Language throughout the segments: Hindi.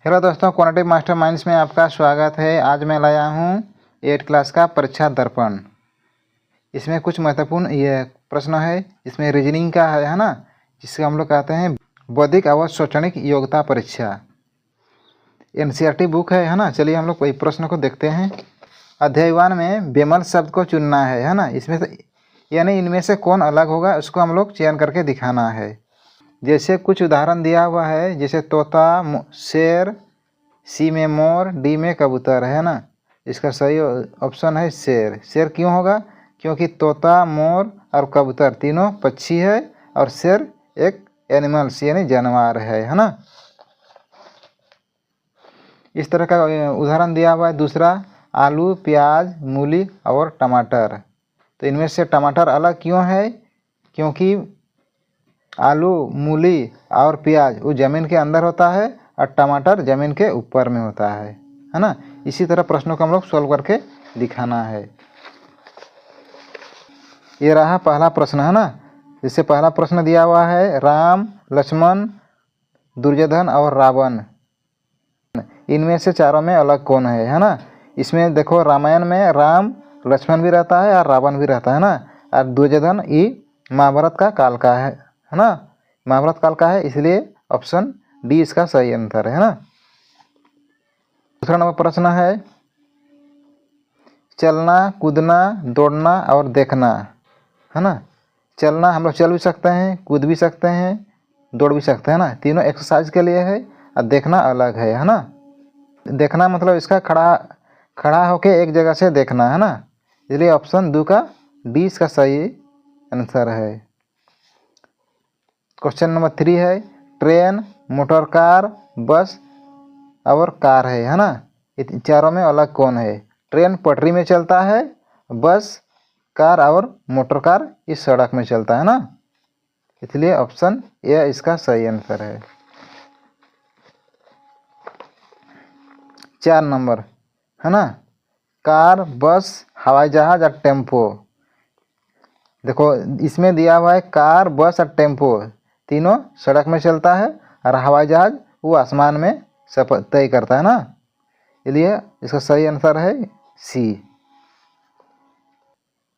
हेलो दोस्तों, क्वांटिटेटिव मास्टरमाइंड्स में आपका स्वागत है। आज मैं लाया हूँ 8 क्लास का परीक्षा दर्पण। इसमें कुछ महत्वपूर्ण ये प्रश्न है। इसमें रीजनिंग का है ना, जिससे हम लोग कहते हैं बौद्धिक और शैक्षणिक योग्यता परीक्षा। एनसीईआरटी बुक है ना। चलिए हम लोग कोई प्रश्न को देखते हैं। अध्याय 1 में बेमल शब्द को चुनना है ना। इसमें से यानी इनमें से कौन अलग होगा उसको हम लोग चयन करके दिखाना है। जैसे कुछ उदाहरण दिया हुआ है, जैसे तोता, शेर, सी में मोर, डी में कबूतर है ना। इसका सही ऑप्शन है शेर। शेर क्यों होगा? क्योंकि तोता, मोर और कबूतर तीनों पक्षी है और शेर एक एनिमल्स यानी जानवर है ना। इस तरह का उदाहरण दिया हुआ है। दूसरा, आलू, प्याज, मूली और टमाटर। तो इनमें से टमाटर अलग क्यों है? क्योंकि आलू, मूली और प्याज वो ज़मीन के अंदर होता है और टमाटर ज़मीन के ऊपर में होता है ना। इसी तरह प्रश्नों को हम लोग सॉल्व करके दिखाना है। ये रहा पहला प्रश्न है ना। जिससे पहला प्रश्न दिया हुआ है, राम, लक्ष्मण, दुर्योधन और रावण, इनमें से चारों में अलग कौन है ना। इसमें देखो, रामायण में राम, लक्ष्मण भी रहता है और रावण भी रहता है ना। और दुर्योधन ये महाभारत का काल का है ना। महाभारत काल का है, इसलिए ऑप्शन डी इसका सही आंसर है ना। दूसरा नंबर प्रश्न है, चलना, कूदना, दौड़ना और देखना है ना। चलना हम लोग चल भी सकते हैं, कूद भी सकते हैं, दौड़ भी सकते हैं ना। तीनों एक्सरसाइज के लिए है। और देखना अलग है ना। देखना मतलब इसका खड़ा होके एक जगह से देखना है ना। इसलिए ऑप्शन दो का डी इसका सही आंसर है। क्वेश्चन नंबर 3 है, ट्रेन, मोटर कार, बस और कार है ना। इन चारों में अलग कौन है? ट्रेन पटरी में चलता है, बस, कार और मोटर कार इस सड़क में चलता है ना। इसलिए ऑप्शन ए इसका सही आंसर है। 4 नंबर है ना, कार, बस, हवाई जहाज और टेम्पो। देखो, इसमें दिया हुआ है कार, बस और टेम्पो तीनों सड़क में चलता है और हवाई जहाज वो आसमान में सफर तय करता है ना। इसलिए इसका सही आंसर है सी।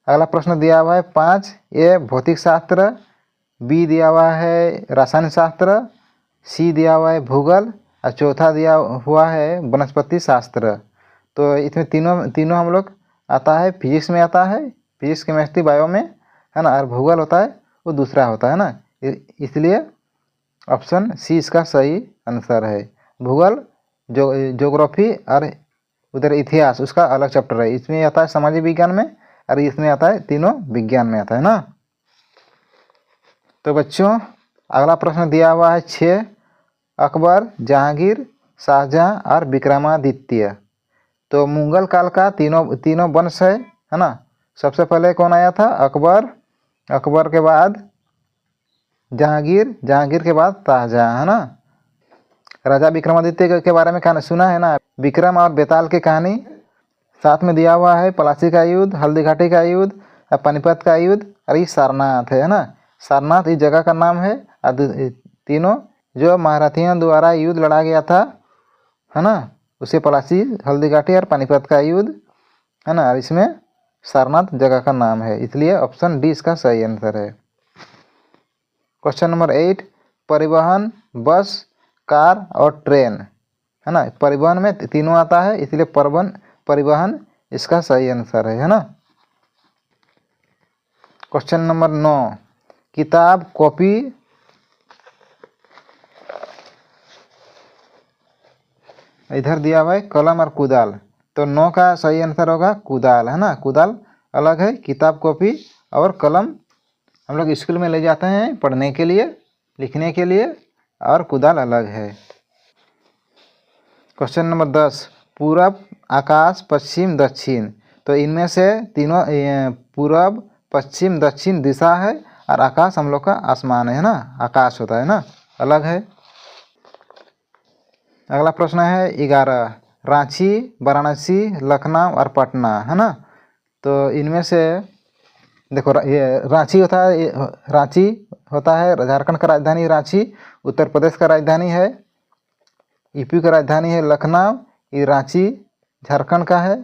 अगला प्रश्न दिया हुआ है 5, ए भौतिक शास्त्र, बी दिया हुआ है रसायन शास्त्र, सी दिया हुआ है भूगोल और चौथा दिया हुआ है वनस्पति शास्त्र। तो इसमें तीनों हम लोग आता है, फिजिक्स में आता है, फिजिक्स, केमिस्ट्री, बायो में है ना। और भूगोल होता है वो दूसरा होता है ना। इसलिए ऑप्शन सी इसका सही आंसर है। भूगोल ज्योग्राफी और उधर इतिहास उसका अलग चैप्टर है। इसमें आता है सामाजिक विज्ञान में और इसमें आता है तीनों विज्ञान में आता है ना। तो बच्चों, अगला प्रश्न दिया हुआ है 6, अकबर, जहांगीर, शाहजहां और विक्रमादित्य। तो मुगल काल का तीनों वंश है ना। सबसे पहले कौन आया था? अकबर, अकबर के बाद जहांगीर, जहांगीर के बाद शाहजहां है ना। राजा विक्रमादित्य के बारे में कहानी सुना है ना, विक्रम और बेताल की कहानी। साथ में दिया हुआ है पलासी का युद्ध, हल्दी घाटी का युद्ध, पानीपत का युद्ध और ये सारनाथ है ना। सारनाथ इस जगह का नाम है। तीनों जो महारथियों द्वारा युद्ध लड़ा गया था है ना, उसे पलासी, हल्दी घाटी और पानीपत का युद्ध है ना। और इसमें सारनाथ जगह का नाम है। इसलिए ऑप्शन डी इसका सही आंसर है। क्वेश्चन नंबर 8, परिवहन, बस, कार और ट्रेन है ना। परिवहन में तीनों आता है, इसलिए परिवहन इसका सही आंसर है ना। क्वेश्चन नंबर 9, किताब, कॉपी, इधर दिया हुआ है कलम और कुदाल। तो 9 का सही आंसर होगा कुदाल है ना। कुदाल अलग है, किताब, कॉपी और कलम हम लोग स्कूल में ले जाते हैं पढ़ने के लिए, लिखने के लिए, और कुदाल अलग है। क्वेश्चन नंबर 10, पूरब, आकाश, पश्चिम, दक्षिण। तो इनमें से तीनों पूरब, पश्चिम, दक्षिण दिशा है और आकाश हम लोग का आसमान है ना। आकाश होता है ना, अलग है। अगला प्रश्न है 11, रांची, वाराणसी, लखनऊ और पटना है ना। तो इनमें से देखो, ये रांची होता है झारखंड का राजधानी रांची, उत्तर प्रदेश का राजधानी है यूपी का राजधानी है लखनऊ, ये रांची झारखंड का है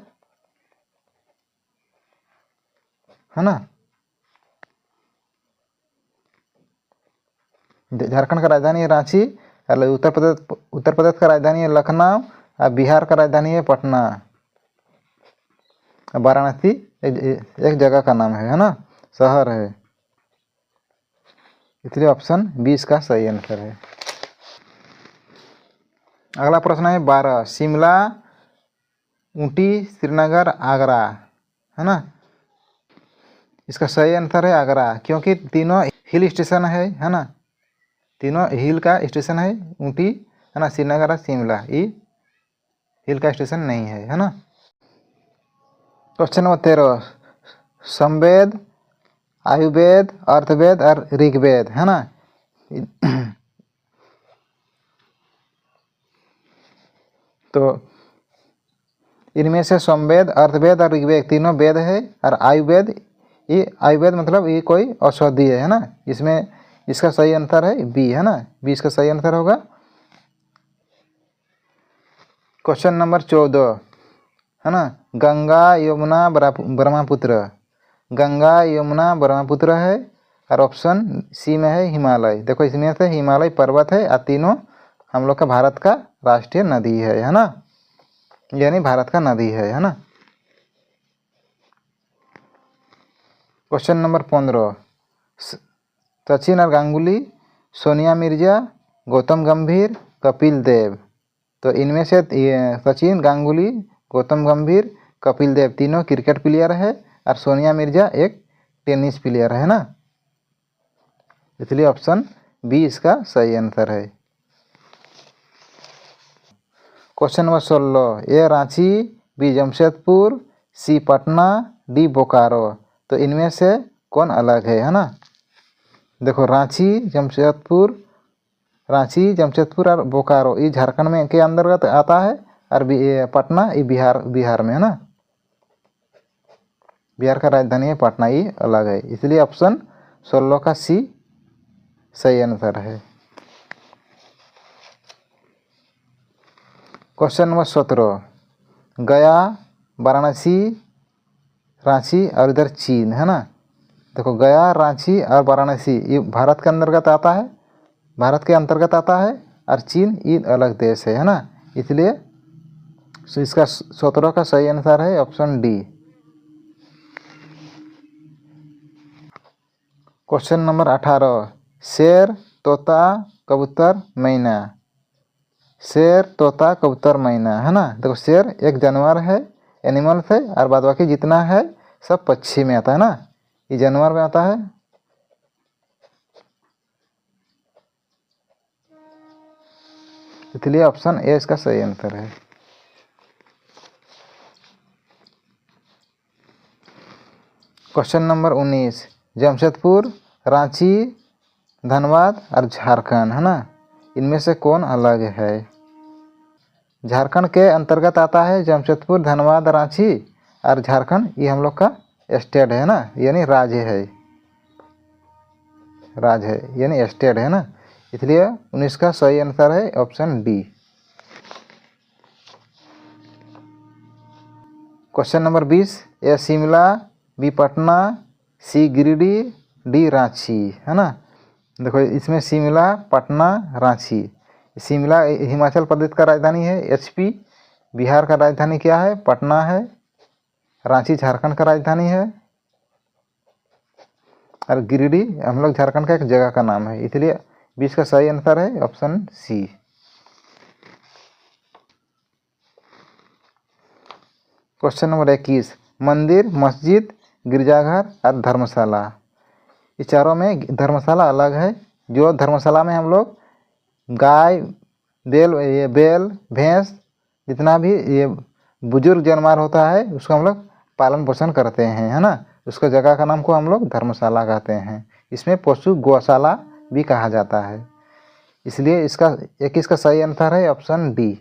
ना। झारखंड का राजधानी है रांची, उत्तर प्रदेश का राजधानी है लखनऊ और बिहार का राजधानी है पटना। वाराणसी एक जगह का नाम है ना, शहर है, इसलिए ऑप्शन 20 का सही आंसर है। अगला प्रश्न है 12, शिमला, ऊटी, श्रीनगर, आगरा है ना। इसका सही आंसर है आगरा, क्योंकि तीनों हिल स्टेशन है ना, तीनों हिल का स्टेशन है, ऊटी है ना, श्रीनगर और शिमला, ये हिल का स्टेशन नहीं है ना। क्वेश्चन नंबर 13, समवेद, आयुर्वेद, अर्थवेद और ऋग्वेद है ना। तो इनमें से समवेद, अर्थवेद और ऋग्वेद तीनों वेद है, और आयुर्वेद, ये आयुर्वेद मतलब ये कोई औषधि है ना। इसमें इसका सही आंसर है बी है ना, 20 का सही आंसर होगा। क्वेश्चन नंबर 14 है ना, गंगा, यमुना, ब्रह्मपुत्र, गंगा, यमुना, ब्रह्मपुत्र है, और ऑप्शन सी में है हिमालय। देखो इसमें से हिमालय पर्वत है, और तीनों हम लोग का भारत का राष्ट्रीय नदी है ना, यानी भारत का नदी है ना। क्वेश्चन नंबर 15, सचिन और गांगुली, सोनिया मिर्जा, गौतम गंभीर, कपिल देव। तो इनमें से सचिन, गांगुली, गौतम गंभीर, कपिल देव तीनों क्रिकेट प्लेयर है, और सोनिया मिर्जा एक टेनिस प्लेयर है ना, इसलिए ऑप्शन बी इसका सही आंसर है। क्वेश्चन नंबर 16, ए रांची, बी जमशेदपुर, सी पटना, डी बोकारो। तो इनमें से कौन अलग है ना। देखो रांची, जमशेदपुर और बोकारो ये झारखंड में के अंतर्गत आता है, और पटना ये बिहार में है ना, बिहार का राजधानी है पटना, ये अलग है, इसलिए ऑप्शन 16 का सी सही आंसर है। क्वेश्चन नंबर 17, गया, वाराणसी, रांची और इधर चीन है ना। देखो गया, रांची और वाराणसी ये भारत के अंतर्गत आता है, और चीन ये अलग देश है ना, इसलिए इसका 17 का सही आंसर है ऑप्शन डी। क्वेश्चन नंबर 18, शेर, तोता, कबूतर, मैना, शेर, तोता, कबूतर, मैना है ना। देखो शेर एक जानवर है, एनिमल्स है, और बाद बाकी जितना है सब पक्षी में आता है ना, ये जानवर में आता है। इसलिए ऑप्शन ए इसका सही आंसर है। क्वेश्चन नंबर 19, जमशेदपुर, रांची, धनबाद और झारखंड है ना, इनमें से कौन अलग है। झारखंड के अंतर्गत आता है जमशेदपुर, धनबाद, रांची, और झारखंड ये हम लोग का स्टेट है ना, यानी राज्य है, यानी स्टेट है ना, इसलिए 19 का सही आंसर है ऑप्शन डी। क्वेश्चन नंबर 20, ए शिमला, बी पटना, सी गिरिडीह, डी रांची है ना। देखो इसमें शिमला, पटना, रांची। शिमला हिमाचल प्रदेश का राजधानी है, एचपी, बिहार का राजधानी क्या है, पटना है, रांची झारखंड का राजधानी है, और गिरिडीह हम लोग झारखंड का एक जगह का नाम है, इसलिए 20 का सही आंसर है ऑप्शन सी। क्वेश्चन नंबर 21, मंदिर, मस्जिद, गिरजाघर और धर्मशाला। इस चारों में धर्मशाला अलग है। जो धर्मशाला में हम लोग गाय, बैल, भैंस, जितना भी ये बुजुर्ग जानवर होता है उसको हम लोग पालन पोषण करते हैं है ना, उसका जगह का नाम को हम लोग धर्मशाला कहते हैं। इसमें पशु गौशाला भी कहा जाता है, इसलिए इसका 21 का सही आंसर है ऑप्शन डी।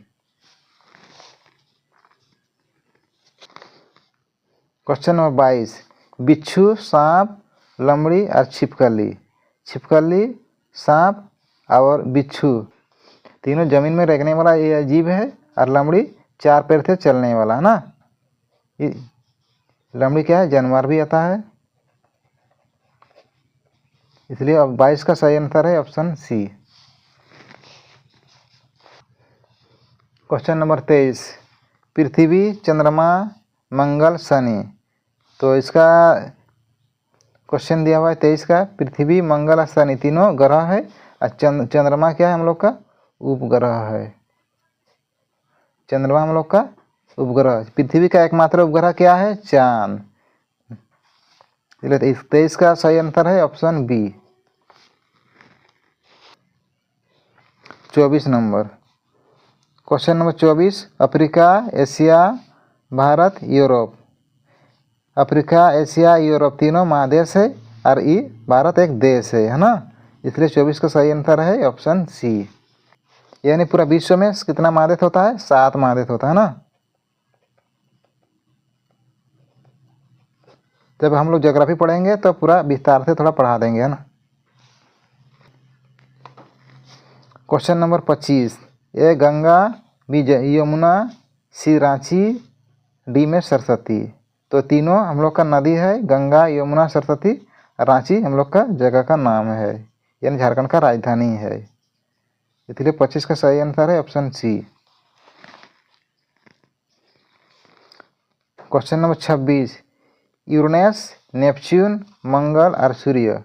क्वेश्चन नंबर 22, बिच्छू, सांप, लमड़ी और छिपकली। छिपकली, सांप और बिच्छू तीनों जमीन में रहने वाला ये जीव है, और लमड़ी 4 पैर से चलने वाला, है ना। लमड़ी क्या है, जानवर भी आता है। इसलिए अब 22 का सही आंसर है ऑप्शन सी। क्वेश्चन नंबर 23, पृथ्वी, चंद्रमा, मंगल, शनि। तो इसका क्वेश्चन दिया हुआ है 23 का, पृथ्वी, मंगल और शनि तीनों ग्रह है, और चंद्रमा क्या है हम लोग का, उपग्रह है। चंद्रमा हम लोग का उपग्रह। पृथ्वी का एकमात्र उपग्रह क्या है, चांद। 23 का सही आंसर है option B. 24 number, question number 24, Africa, Asia, Bharat, Europe. Africa, Asia, Europe तीनों महादेश है, और ये भारत एक देश है ना। इसलिए 24 का सही आंसर है ऑप्शन सी। यानी पूरा विश्व में कितना महादेश होता है, 7 महादेश होता है ना। जब हम लोग ज्योग्राफी पढ़ेंगे तो पूरा विस्तार से थोड़ा पढ़ा देंगे, है ना। क्वेश्चन नंबर 25, ए गंगा, बी यमुना, सी रांची, डी में सरस्वती। तो तीनों हम लोग का नदी है, गंगा, यमुना, सरस्वती। रांची हम लोग का जगह का नाम है, यानी झारखंड का राजधानी है। इसलिए 25 का सही आंसर है option C. Question number 26, Uranus, Neptune, मंगल और सूर्य।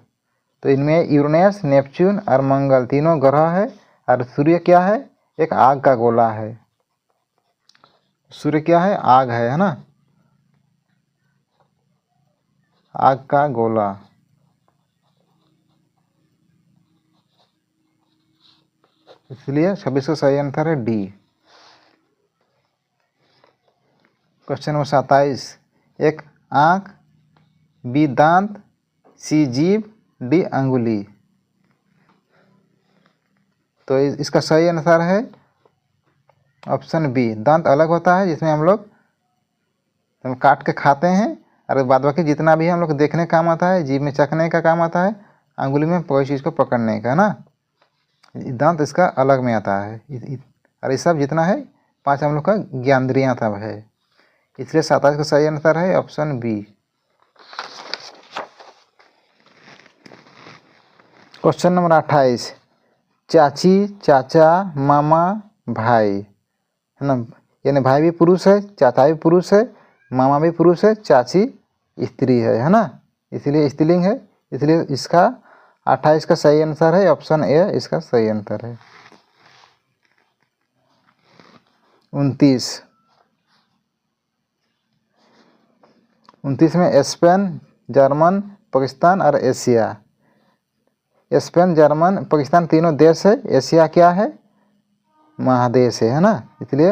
तो इनमें यूरेनस, नेपच्यून और मंगल तीनों ग्रह है, और सूर्य क्या है, एक आग का गोला है। सूर्य क्या है, आग है ना, आग का गोला। इसलिए 26 का सही आंसर है डी। क्वेश्चन नंबर 27, एक आंख, बी दांत, सी जीभ, डी अंगुली। तो इसका सही आंसर है ऑप्शन बी। दांत अलग होता है, जिसमें हम लोग काट के खाते हैं, और बाद बाकी जितना भी हम लोग देखने का काम आता है, जीभ में चखने का काम आता है, अंगुली में कोई चीज़ को पकड़ने का ना। दांत इसका अलग में आता है, और ये सब जितना है 5 हम लोग का ज्ञानेंद्रियां सब है। इसलिए 27 का सही आंसर है ऑप्शन बी। क्वेश्चन नंबर 28, चाची, चाचा, मामा, भाई, है ना। यानी भाई भी पुरुष है, चाचा भी पुरुष है, मामा भी पुरुष है, चाची स्त्री है ना। इसलिए स्त्रीलिंग है। इसलिए इसका 28 का सही आंसर है ऑप्शन ए, इसका सही आंसर है। 29 में स्पेन, जर्मन, पाकिस्तान और एशिया। स्पेन, जर्मन, पाकिस्तान तीनों देश है, एशिया क्या है, महादेश है ना। इसलिए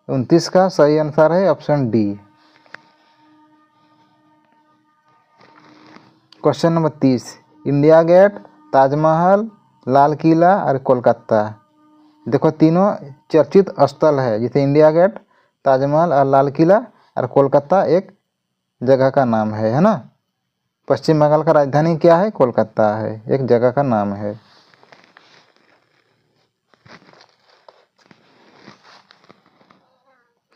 29 का सही आंसर है option D. Question number 30, India Gate, Taj Mahal, Lal Qila और कोलकाता। देखो तीनों चर्चित स्थल है, जैसे इंडिया गेट, ताजमहल और लाल किला, और कोलकाता एक जगह का नाम है ना। पश्चिम बंगाल का राजधानी क्या है, कोलकाता है, एक जगह का नाम है।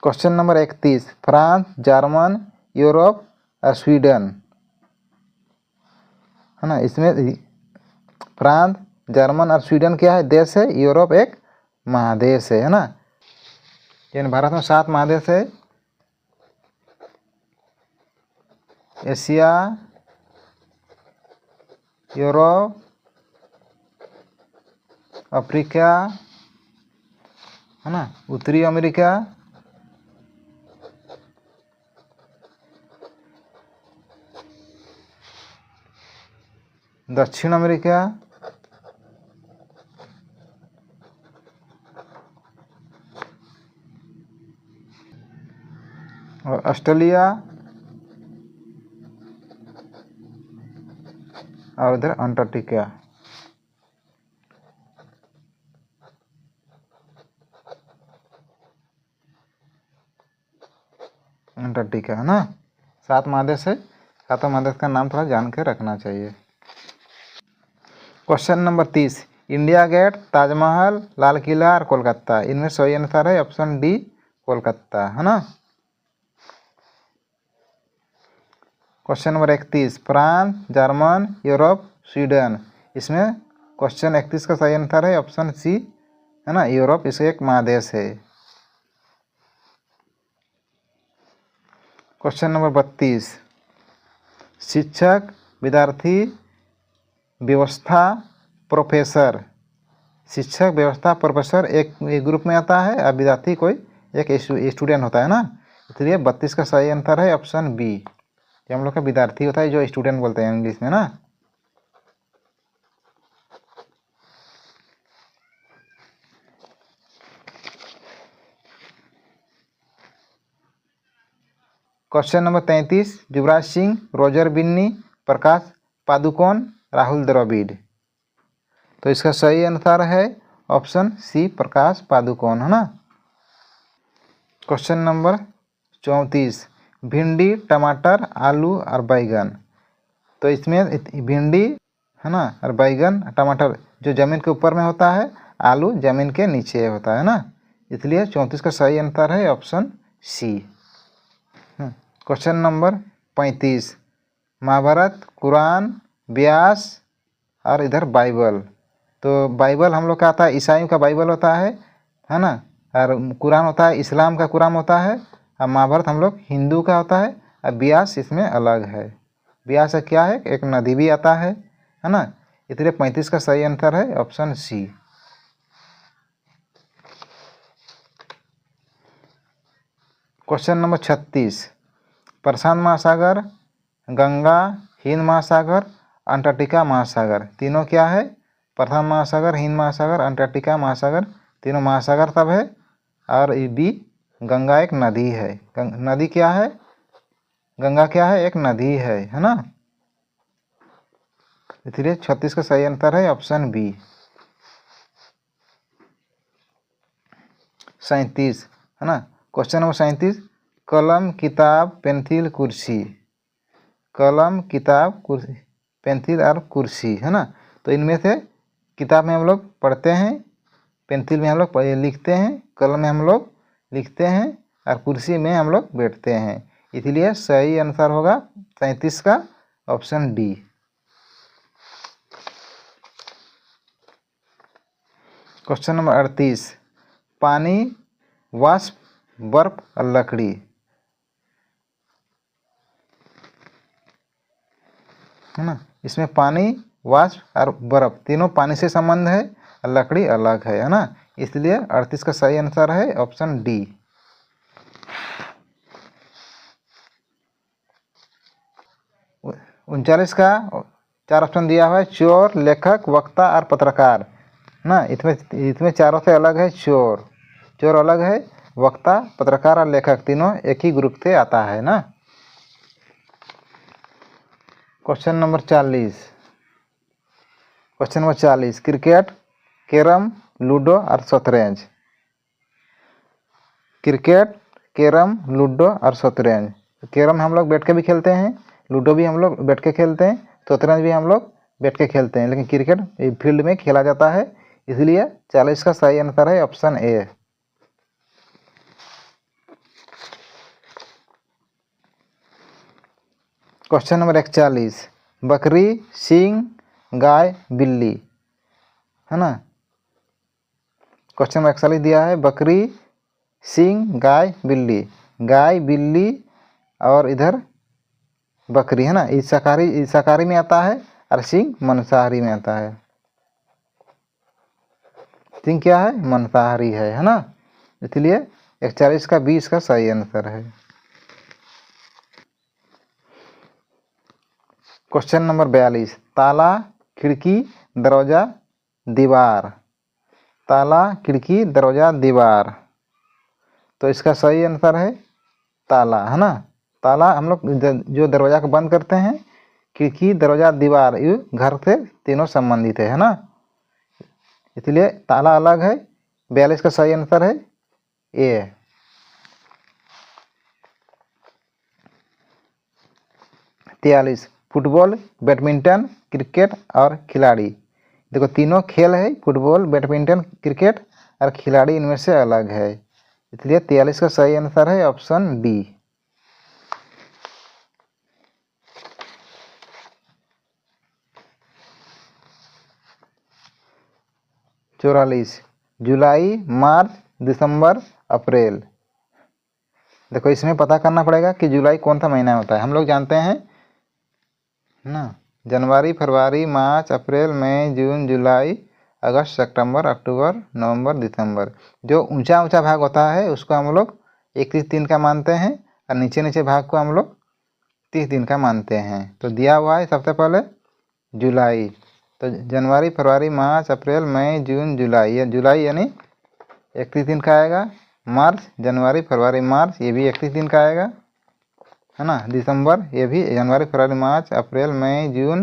Question number 31, France, German, Europe और स्वीडन, है ना। इसमें फ्रांस, जर्मन और स्वीडन क्या है, देश है, यूरोप एक महादेश है ना। यानी भारत में 7 महादेश है, एशिया, यूरोप, अफ्रीका, है ना, उत्तरी अमेरिका, दक्षिण अमेरिका, और ऑस्ट्रेलिया, और उधर अंटार्कटिका। अंटार्कटिका है ना। 7 महादेश है, 7 महादेश का नाम थोड़ा जान के रखना चाहिए। Question number 30, India Gate, Taj Mahal, Lal Qila और कोलकाता। इनमें सही आंसर है ऑप्शन डी कोलकाता, है ना। Question number 31, France, German, Europe, Sweden. इसमें क्वेश्चन 31 का सही आंसर है ऑप्शन सी, है ना, यूरोप इसे एक महादेश है। क्वेश्चन नंबर 32, शिक्षक, विद्यार्थी, व्यवस्था, प्रोफेसर। शिक्षक, व्यवस्था, प्रोफेसर एक ग्रुप में आता है और विद्यार्थी कोई एक स्टूडेंट होता है ना, इसलिए 32 का सही आंसर है ऑप्शन बी। ये हम लोग का विद्यार्थी होता है जो स्टूडेंट बोलते हैं इंग्लिश में ना। Question number 33, Yuvraj Singh, Roger Binni, Prakash Padukone, Rahul Dravid. तो इसका सही आंसर है ऑप्शन सी, प्रकाश पादुकोण, है ना। क्वेश्चन नंबर 34, भिंडी, टमाटर, आलू और बैगन। तो इसमें भिंडी, है ना, और बैगन, टमाटर जो ज़मीन के ऊपर में होता है, आलू ज़मीन के नीचे होता है ना, इसलिए 34 का सही आंसर है option C. Question number 35, Mahabharat, Quran, Vyas और इधर बाइबल। तो बाइबल हम लोग का आता है, ईसाइयों का बाइबल होता है ना, और कुरान होता है, इस्लाम का कुरान होता है, और महाभारत हम लोग हिंदू का होता है, और व्यास इसमें अलग है। व्यास क्या है, एक नदी भी आता है ना, इसलिए 35 का सही आंसर है ऑप्शन सी। क्वेश्चन नंबर 36, प्रशांत महासागर, गंगा, हिंद महासागर, अंटार्कटिका महासागर। तीनों क्या है, प्रशांत महासागर, हिंद महासागर, अंटार्कटिका महासागर, तीनों महासागर तब है, और बी गंगा एक नदी है। नदी क्या है, गंगा क्या है, एक नदी है ना, इसलिए 36 का सही आंसर है ऑप्शन बी। 37, है ना, क्वेश्चन नंबर 37, कलम, किताब, पेंसिल, कुर्सी। कलम, किताब, कुर्सी, पेंसिल और कुर्सी, है ना। तो इनमें से किताब में हम लोग पढ़ते हैं, पेंसिल में हम लोग लिखते हैं, कलम में हम लोग लिखते हैं, और कुर्सी में हम लोग बैठते हैं, इसलिए सही आंसर होगा 37 का ऑप्शन डी। क्वेश्चन नंबर 38, पानी, वाष्प, बर्फ और लकड़ी। है ना, इसमें पानी, वाष्प और बर्फ तीनों पानी से संबंध है, और लकड़ी अलग है ना, इसलिए 38 का सही आंसर है ऑप्शन डी। उनचालीस का 4 ऑप्शन दिया हुआ है, चोर, लेखक, वक्ता और पत्रकार ना। इसमें चारों से अलग है चोर, चोर अलग है, वक्ता, पत्रकार और लेखक तीनों एक ही ग्रुप से आता है ना। Question number 40, question number 40, cricket, carrom, ludo और शतरंज। क्रिकेट, कैरम, लूडो और शतरंज। कैरम हम लोग बैठ के भी खेलते हैं, लूडो भी हम लोग बैठ के खेलते हैं, शतरंज भी हम लोग बैठ के खेलते हैं, लेकिन क्रिकेट फील्ड में खेला जाता है, इसलिए 40 का सही आंसर है ऑप्शन ए। क्वेश्चन नंबर 41, बकरी, सिंह, गाय, बिल्ली, है ना। क्वेश्चन नंबर 41 दिया है, बकरी, सिंह, गाय, बिल्ली। गाय, बिल्ली और इधर बकरी, है ना, ये शाकाहारी में आता है, और सिंह मांसाहारी में आता है। सिंह क्या है, मांसाहारी है ना, इसलिए 41 का 20 का सही आंसर है। क्वेश्चन नंबर 42, ताला, खिड़की, दरवाजा, दीवार। ताला, खिड़की, दरवाजा, दीवार। तो इसका सही आंसर है ताला, है ना। ताला हम लोग जो दरवाजा को बंद करते हैं, खिड़की, दरवाजा, दीवार ये घर से तीनों संबंधित है ना, इसलिए ताला अलग है। 42 का सही आंसर है ए। फुटबॉल, बैडमिंटन, क्रिकेट और खिलाड़ी। देखो तीनों खेल है, फुटबॉल, बैडमिंटन, क्रिकेट, और खिलाड़ी इनमें से अलग है, इसलिए 43 का सही आंसर है ऑप्शन डी। 44 जुलाई, मार्च, दिसंबर, अप्रैल। देखो इसमें पता करना पड़ेगा कि जुलाई कौन सा महीना होता है। हम लोग जानते हैं ना, जनवरी, फरवरी, मार्च, अप्रैल, मई, जून, जुलाई, अगस्त, सितंबर, अक्टूबर, नवंबर, दिसंबर। जो ऊंचा ऊंचा भाग होता है उसको हम लोग 31 दिन का मानते हैं, और नीचे नीचे भाग को हम लोग 30 दिन का मानते हैं। तो दिया हुआ है सबसे पहले जुलाई, तो जनवरी, फरवरी, मार्च, अप्रैल, मई, जून, जुलाई, ये जुलाई यानी 31 दिन का आएगा। मार्च, जनवरी, फरवरी, मार्च, ये भी 31 दिन का आएगा, है ना। दिसंबर, ये भी जनवरी, फरवरी, मार्च, अप्रैल, मई, जून,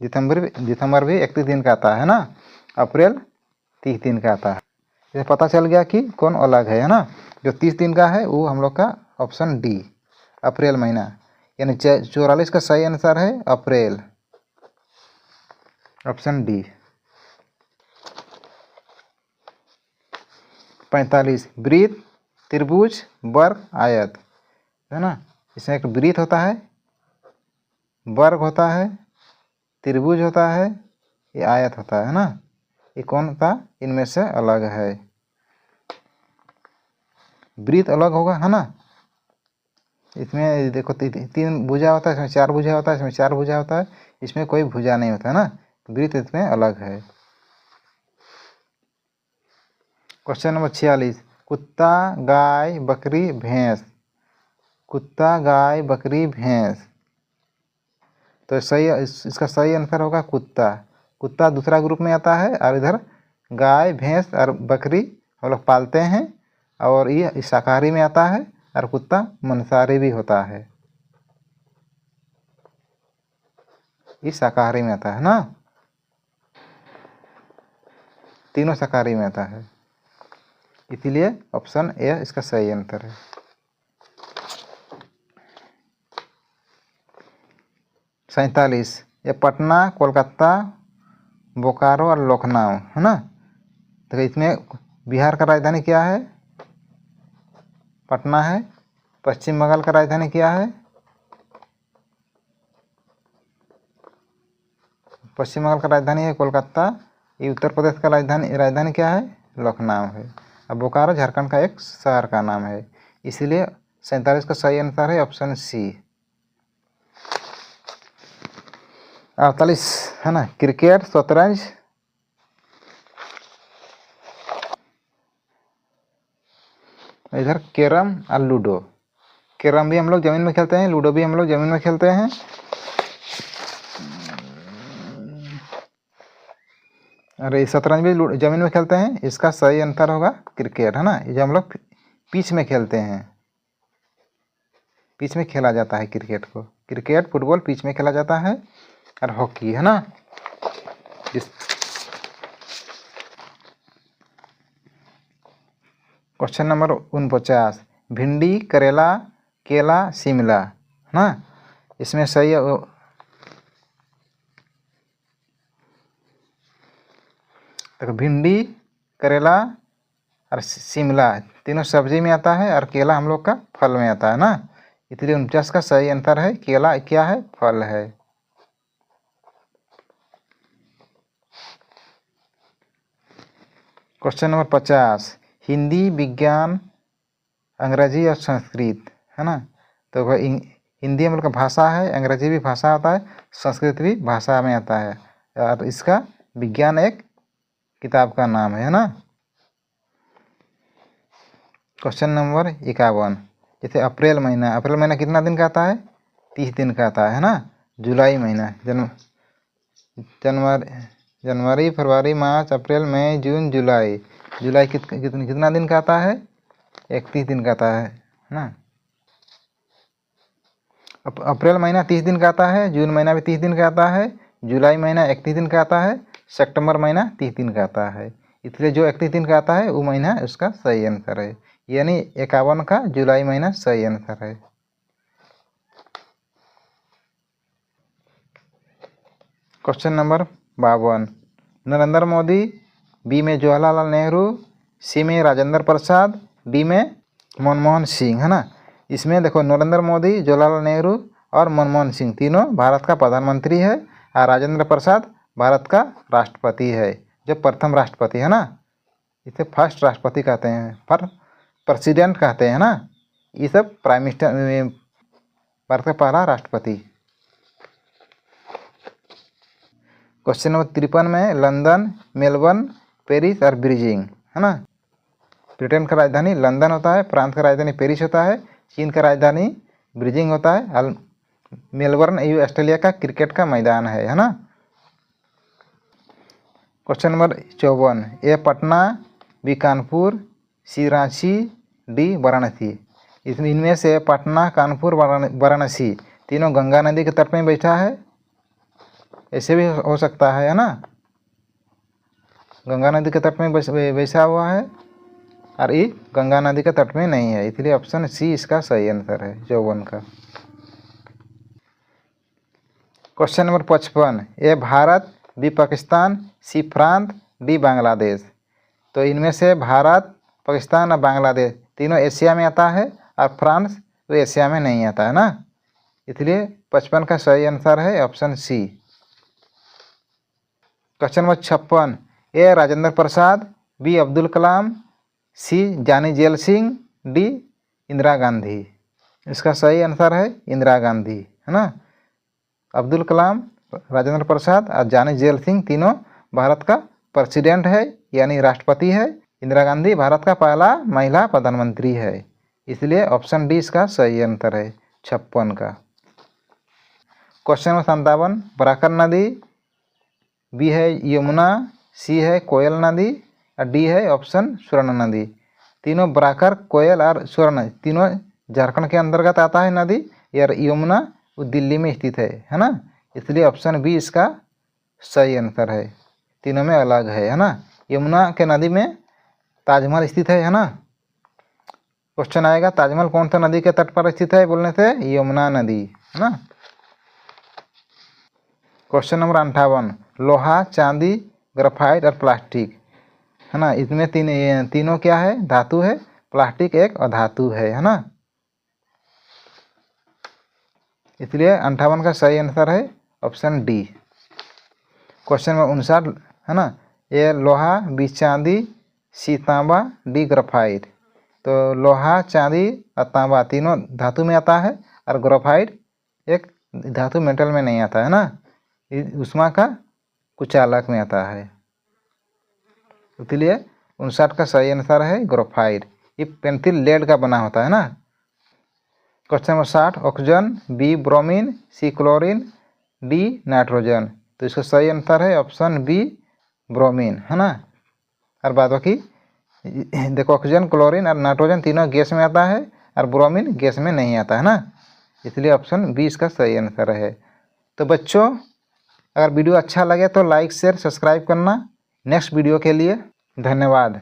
दिसंबर भी 31 दिन का आता है ना। अप्रैल 30 दिन का आता है। ये पता चल गया कि कौन अलग है ना। जो 30 दिन का है वो हम लोग का ऑप्शन डी, अप्रैल महीना, यानी 44 का सही आंसर है अप्रैल, ऑप्शन डी। 45 वृत्त, त्रिभुज, वर्ग, आयत, है ना। इसमें एक वृत्त होता है, वर्ग होता है, त्रिभुज होता है, ये आयत होता है ना। ये कौन सा इनमें से अलग है? वृत्त अलग होगा, है ना। इसमें देखो तीन भुजा होता है, इसमें 4 भुजा होता है, इसमें 4 भुजा होता है, इसमें कोई भुजा नहीं होता है ना। वृत्त इसमें अलग है। क्वेश्चन नंबर 46 कुत्ता, गाय, बकरी, भैंस। कुत्ता, गाय, बकरी, भैंस, तो सही इसका सही आंसर होगा कुत्ता। कुत्ता दूसरा ग्रुप में आता है, और इधर गाय, भैंस और बकरी हम लोग पालते हैं, और ये शाकाहारी में आता है, और कुत्ता मांसाहारी भी होता है, ये शाकाहारी में आता है ना। तीनों शाकाहारी में आता है, इसलिए ऑप्शन ए इसका सही आंसर है। 47 ये पटना, कोलकाता, बोकारो और लखनऊ, है ना। तो इसमें बिहार का राजधानी क्या है? पटना है। पश्चिम बंगाल का राजधानी क्या है? पश्चिम बंगाल का राजधानी है कोलकाता। ये उत्तर प्रदेश का राजधानी क्या है? लखनऊ है। अब बोकारो झारखंड का एक शहर का नाम है, इसीलिए 47 का सही आंसर है ऑप्शन सी। 48 है ना, क्रिकेट, शतरंज, इधर कैरम और लूडो। कैरम भी हम लोग जमीन में खेलते हैं, लूडो भी हम लोग जमीन में खेलते हैं। अरे शतरंज भी जमीन में खेलते हैं। इसका सही आंसर होगा क्रिकेट, है ना। ये हम लोग पिच में खेलते हैं, पिच में खेला जाता है क्रिकेट को। क्रिकेट, फुटबॉल पिच में खेला जाता है, और हॉकी, है ना। क्वेश्चन नंबर 49 भिंडी, करेला, केला, शिमला, है ना। इसमें सही देखो भिंडी, करेला और शिमला तीनों सब्जी में आता है, और केला हम लोग का फल में आता है ना। इसलिए 49 का सही आंसर है केला क्या है? फल है। क्वेश्चन नंबर 50 हिंदी, विज्ञान, अंग्रेजी और संस्कृत, है ना। तो हिंदी हम लोग का भाषा है, अंग्रेजी भी भाषा आता है, संस्कृत भी भाषा में आता है, और इसका विज्ञान एक किताब का नाम है ना। क्वेश्चन नंबर 51 जैसे अप्रैल महीना कितना दिन का आता है? 30 दिन का आता है ना। जुलाई महीना जनवरी, फरवरी, मार्च, अप्रैल, मई, जून, जुलाई। जुलाई कितना दिन का आता है? 31 दिन का आता है ना। अप्रैल महीना 30 दिन का आता है, जून महीना भी 30 दिन का आता है, जुलाई महीना 31 दिन का आता है, सितंबर महीना 30 दिन का आता है। इसलिए जो 31 दिन का आता है वो महीना उसका सही आंसर है, यानी 51 का जुलाई महीना सही आंसर है। Question number 52। Narendra Modi, B में जवाहरलाल नेहरू, सी में राजेंद्र प्रसाद, डी में मनमोहन सिंह, है ना। इसमें देखो नरेंद्र मोदी, जवाहरलाल नेहरू और मनमोहन सिंह तीनों भारत का प्रधानमंत्री है और राजेंद्र प्रसाद भारत का राष्ट्रपति है, जो प्रथम राष्ट्रपति है ना। इसे फर्स्ट राष्ट्रपति कहते हैं, पर प्रेसिडेंट कहते हैं ना। ये सब प्राइम मिनिस्टर, भारत का पहला राष्ट्रपति। क्वेश्चन नंबर 53 में लंदन, मेलबर्न, पेरिस और बीजिंग, है ना। ब्रिटेन का राजधानी लंदन होता है, फ्रांस का राजधानी पेरिस होता है, चीन का राजधानी बीजिंग होता है, और मेलबर्न ये ऑस्ट्रेलिया का क्रिकेट का मैदान है ना। क्वेश्चन नंबर 54, ए पटना, बी कानपुर, सी रांची, डी वाराणसी। इसमें इनमें से पटना, कानपुर, वाराणसी तीनों गंगा नदी के तट में बैठा है। ऐसे भी हो सकता है ना, गंगा नदी के तट में बैठा हुआ है और ये गंगा नदी के तट में नहीं है, इसलिए ऑप्शन सी इसका सही आंसर है 54 का। Question number 55, A Bharat, B Pakistan, C France, D Bangladesh. तो इनमें से भारत, पाकिस्तान और बांग्लादेश तीनों एशिया में आता है और फ्रांस तो एशिया में नहीं आता है ना, इसलिए 55 का सही आंसर है ऑप्शन सी। क्वेश्चन नंबर 56, ए राजेंद्र प्रसाद, बी अब्दुल कलाम, सी जानी जेल सिंह, डी इंदिरा गांधी। इसका सही आंसर है इंदिरा गांधी, है ना। अब्दुल कलाम, राजेंद्र प्रसाद और जानी जेल सिंह तीनों भारत का प्रेसिडेंट है, यानी राष्ट्रपति है। इंदिरा गांधी भारत का पहला महिला प्रधानमंत्री है, इसलिए ऑप्शन डी इसका सही आंसर है 56 का। क्वेश्चन नंबर 57, बराकर नदी, बी है यमुना, सी है कोयल नदी और डी है ऑप्शन स्वर्ण नदी। तीनों बराकर, कोयल और स्वर्ण तीनों झारखंड के अंतर्गत आता है नदी, और यमुना वो दिल्ली में स्थित है ना, इसलिए ऑप्शन बी इसका सही आंसर है। तीनों में अलग है ना। यमुना के नदी में ताजमहल स्थित है ना। क्वेश्चन आएगा ताजमहल कौन सा नदी के तट पर स्थित है, बोलने से यमुना नदी, है ना। क्वेश्चन नंबर 58, लोहा, चांदी, ग्रेफाइट और प्लास्टिक, है ना। इसमें तीनों क्या है, धातु है, प्लास्टिक एक अधातु है ना। इसलिए 58 का सही आंसर है ऑप्शन डी। क्वेश्चन नंबर 59, है ना, ये लोहा, बी चांदी, सी तांबा, डी ग्रेफाइट। तो लोहा, चांदी और तांबा तीनों धातु में आता है और ग्रेफाइट एक धातु मेटल में नहीं आता है ना, ऊष्मा का कुचालक में आता है, इसलिए 59 का सही आंसर है ग्रेफाइट। ये पेंसिल लेड का बना होता है ना। Question number 60, oxygen, B bromine, C chlorine, D nitrogen. तो इसका सही आंसर है ऑप्शन बी ब्रोमीन, है ना। और बाद बाकी देखो ऑक्सीजन, क्लोरीन और नाइट्रोजन तीनों गैस में आता है और ब्रोमीन गैस में नहीं आता है ना, इसलिए ऑप्शन बी इसका सही आंसर है। तो बच्चों अगर वीडियो अच्छा लगे तो लाइक शेयर सब्सक्राइब करना नेक्स्ट वीडियो के लिए। धन्यवाद।